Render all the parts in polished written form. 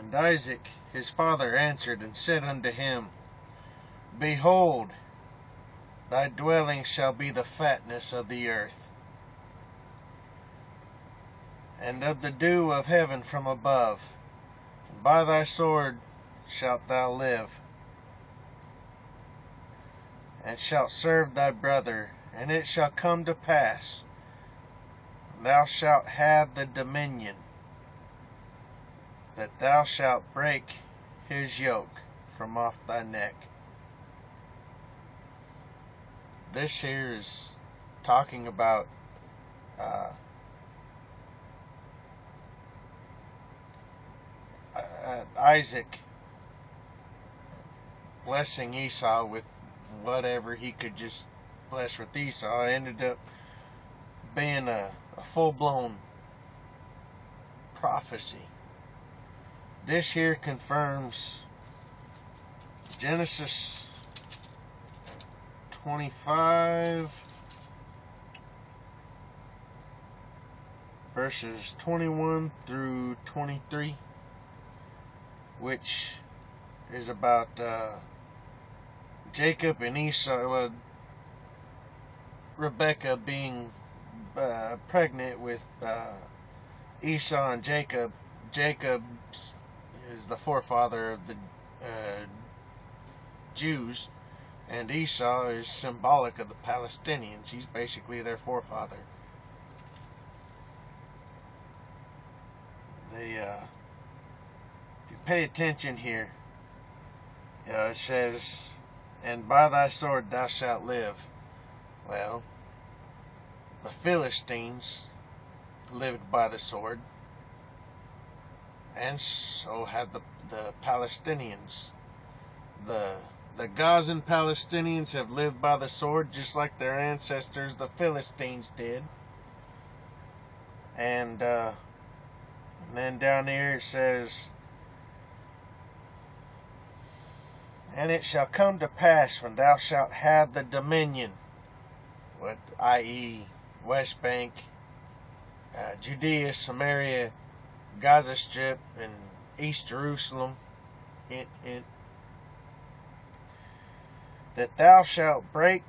And Isaac his father answered and said unto him, Behold, thy dwelling shall be the fatness of the earth, and of the dew of heaven from above, and by thy sword shalt thou live, and shalt serve thy brother. And it shall come to pass, when thou shalt have the dominion, that thou shalt break his yoke from off thy neck. This here is talking about Isaac blessing Esau with whatever he could just bless with Esau. It ended up being a full-blown prophecy. This here confirms Genesis 25 verses 21 through 23, which is about Jacob and Esau, Rebekah being pregnant with Esau and Jacob. Jacob is the forefather of the Jews, and Esau is symbolic of the Palestinians. He's basically their forefather. If you pay attention here, it says, and by thy sword thou shalt live. Well, the Philistines lived by the sword, and so had the Palestinians. The Gazan Palestinians have lived by the sword just like their ancestors, the Philistines, did. And then down here it says, and it shall come to pass when thou shalt have the dominion, i.e. West Bank, Judea, Samaria, Gaza Strip, and East Jerusalem, that thou shalt break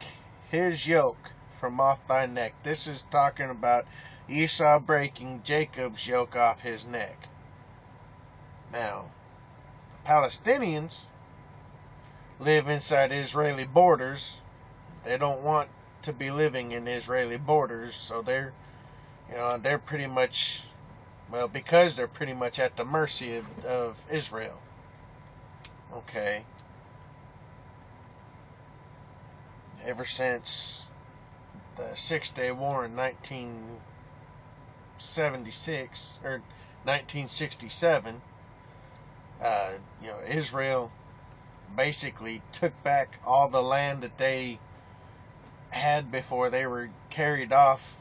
his yoke from off thy neck. This is talking about Esau breaking Jacob's yoke off his neck. Now, the Palestinians live inside Israeli borders. They don't want to be living in Israeli borders, so they're pretty much, because they're pretty much at the mercy of Israel. Okay. Ever since the Six-Day War in 1976 or 1967, Israel basically took back all the land that they had before they were carried off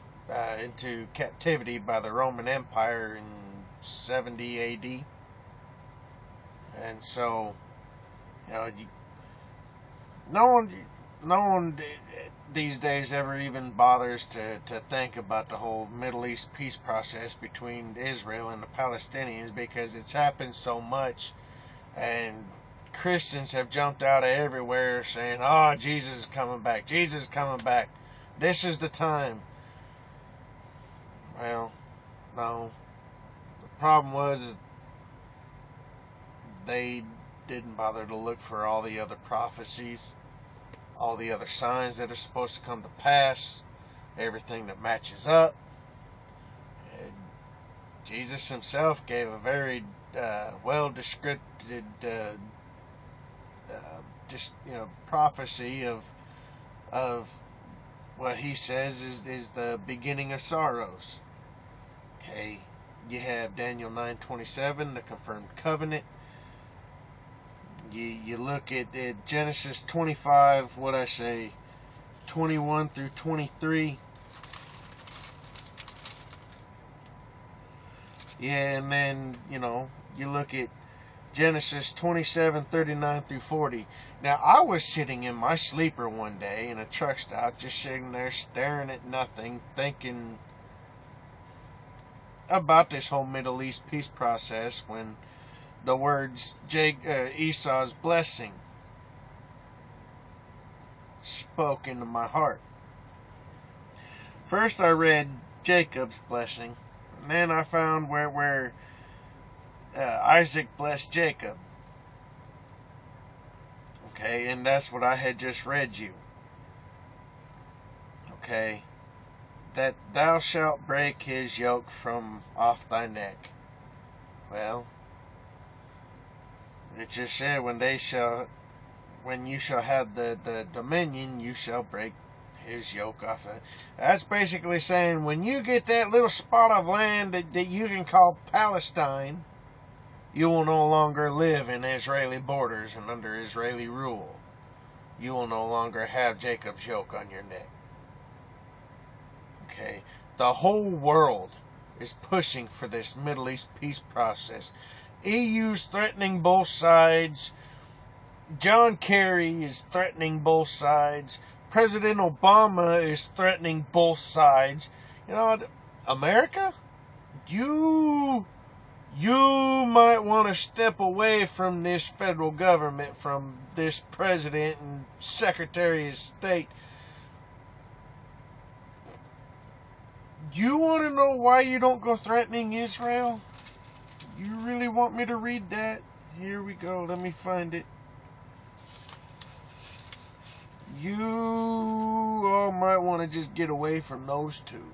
into captivity by the Roman Empire in 70 AD. And so, no one these days ever even bothers to think about the whole Middle East peace process between Israel and the Palestinians, because it's happened so much, and Christians have jumped out of everywhere saying, oh, Jesus is coming back, Jesus is coming back, this is the time. Well, no. The problem was they didn't bother to look for all the other prophecies, all the other signs that are supposed to come to pass, everything that matches up. And Jesus himself gave a very well-described prophecy of what he says is the beginning of sorrows. Okay, you have Daniel 9:27, the confirmed covenant. You look at Genesis 25, 21 through 23. Yeah, and then, you look at Genesis 27, 39 through 40. Now, I was sitting in my sleeper one day in a truck stop, just sitting there staring at nothing, thinking about this whole Middle East peace process, when the words Esau's blessing spoke into my heart. First I read Jacob's blessing, and then I found where Isaac blessed Jacob. Okay, and that's what I had just read you. Okay, that thou shalt break his yoke from off thy neck. Well, it just said when you shall have the dominion, you shall break his yoke off. That's basically saying when you get that little spot of land that you can call Palestine, you will no longer live in Israeli borders and under Israeli rule. You will no longer have Jacob's yoke on your neck. Okay? The whole world is pushing for this Middle East peace process. EU's threatening both sides. John Kerry is threatening both sides. President Obama is threatening both sides. You know, America, you might want to step away from this federal government, from this president and secretary of state. You want to know why you don't go threatening Israel? You really want me to read that? Here we go. Let me find it. You all might want to just get away from those two.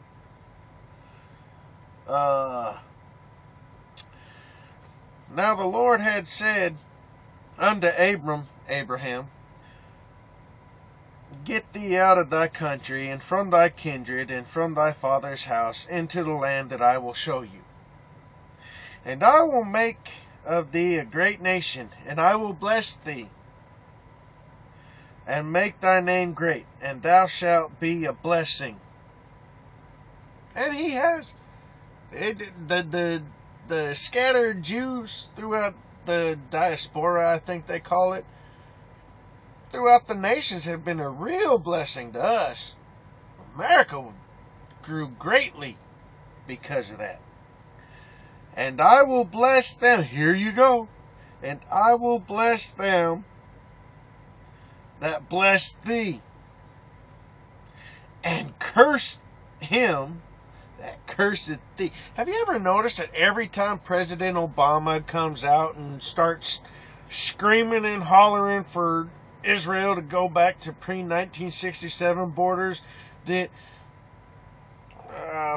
Now the Lord had said unto Abraham, get thee out of thy country, and from thy kindred, and from thy father's house, into the land that I will show you. And I will make of thee a great nation, and I will bless thee, and make thy name great, and thou shalt be a blessing. And he has. The scattered Jews throughout the diaspora, I think they call it, throughout the nations have been a real blessing to us. America grew greatly because of that. And I will bless them. Here you go. And I will bless them that bless thee, and curse him that curseth thee. Have you ever noticed that every time President Obama comes out and starts screaming and hollering for Israel to go back to pre-1967 borders, that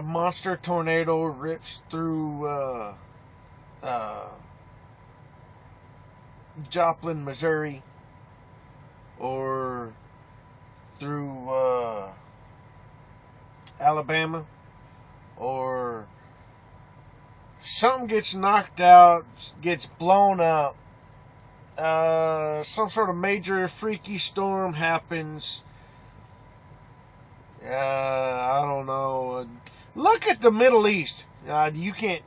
monster tornado rips through Joplin, Missouri, or through Alabama, or something gets knocked out, gets blown up, some sort of major freaky storm happens. I don't know. Look at the Middle East. You can't.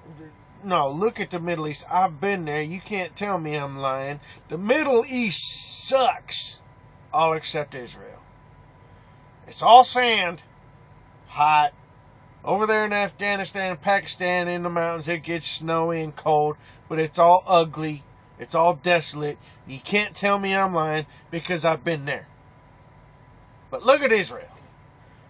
No, look at the Middle East. I've been there. You can't tell me I'm lying. The Middle East sucks. All except Israel. It's all sand. Hot. Over there in Afghanistan and Pakistan in the mountains, it gets snowy and cold. But it's all ugly. It's all desolate. You can't tell me I'm lying because I've been there. But look at Israel.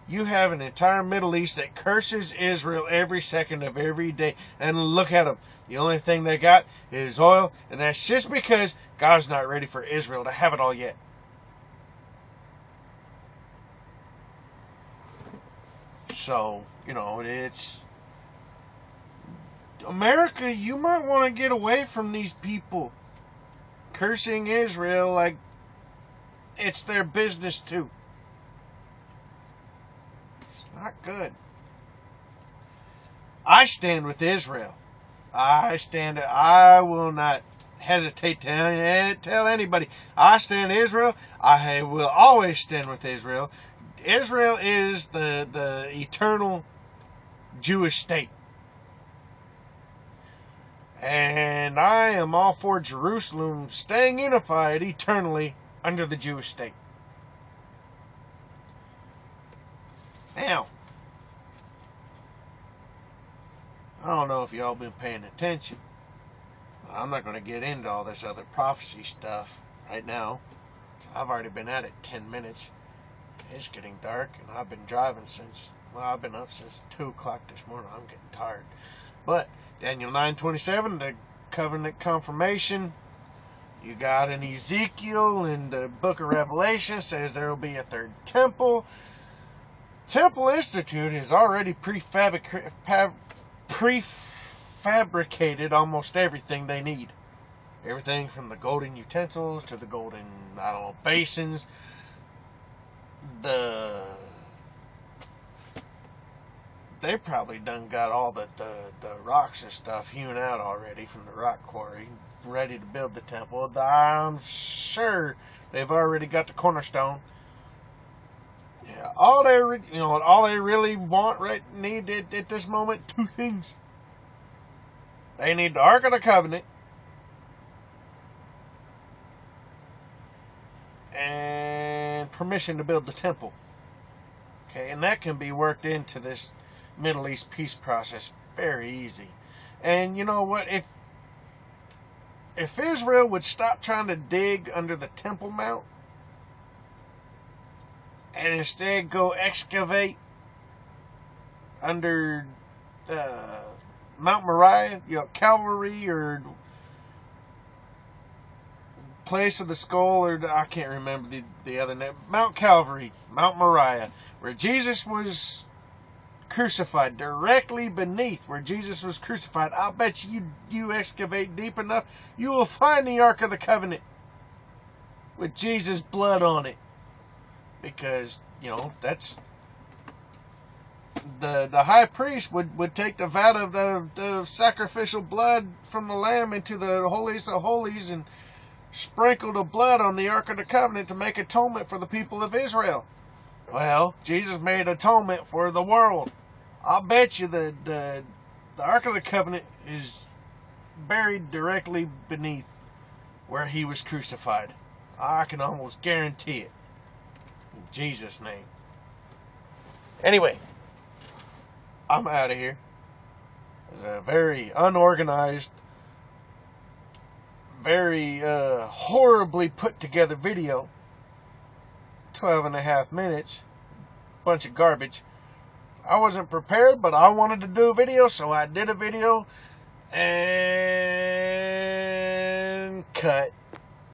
You have an entire Middle East that curses Israel every second of every day. And look at them. The only thing they got is oil. And that's just because God's not ready for Israel to have it all yet. So, it's America, you might want to get away from these people cursing Israel like it's their business too. It's not good. I stand with Israel. I will not hesitate to tell anybody. I stand Israel. I will always stand with Israel. Israel is the eternal Jewish state. And I am all for Jerusalem staying unified eternally under the Jewish state. Now, I don't know if y'all been paying attention. I'm not going to get into all this other prophecy stuff right now. I've already been at it 10 minutes. It's getting dark, and I've been driving since, well, I've been up since 2 o'clock this morning. I'm getting tired. But Daniel 9:27, the covenant confirmation. You got in Ezekiel in the book of Revelation says there will be a third temple. Temple Institute has already prefabricated almost everything they need. Everything from the golden utensils to the golden, basins. They probably done got all the rocks and stuff hewn out already from the rock quarry, ready to build the temple. I'm sure they've already got the cornerstone. Yeah, all they really need at this moment, 2 things. They need the Ark of the Covenant and permission to build the temple. Okay, and that can be worked into this Middle East peace process very easy. And you know what? If Israel would stop trying to dig under the Temple Mount and instead go excavate under Mount Moriah, Calvary, or place of the skull, or I can't remember the other name. Mount Calvary, Mount Moriah, where Jesus was crucified, directly beneath where Jesus was crucified. I'll bet you excavate deep enough, you will find the Ark of the Covenant with Jesus' blood on it. Because, that's the high priest would take the vat of the sacrificial blood from the lamb into the holiest of holies and sprinkle the blood on the Ark of the Covenant to make atonement for the people of Israel. Well, Jesus made atonement for the world. I'll bet you the Ark of the Covenant is buried directly beneath where he was crucified. I can almost guarantee it. In Jesus' name. Anyway, I'm out of here. It's a very unorganized, very horribly put together video. 12.5 minutes. Bunch of garbage. I wasn't prepared, but I wanted to do a video, so I did a video. And cut.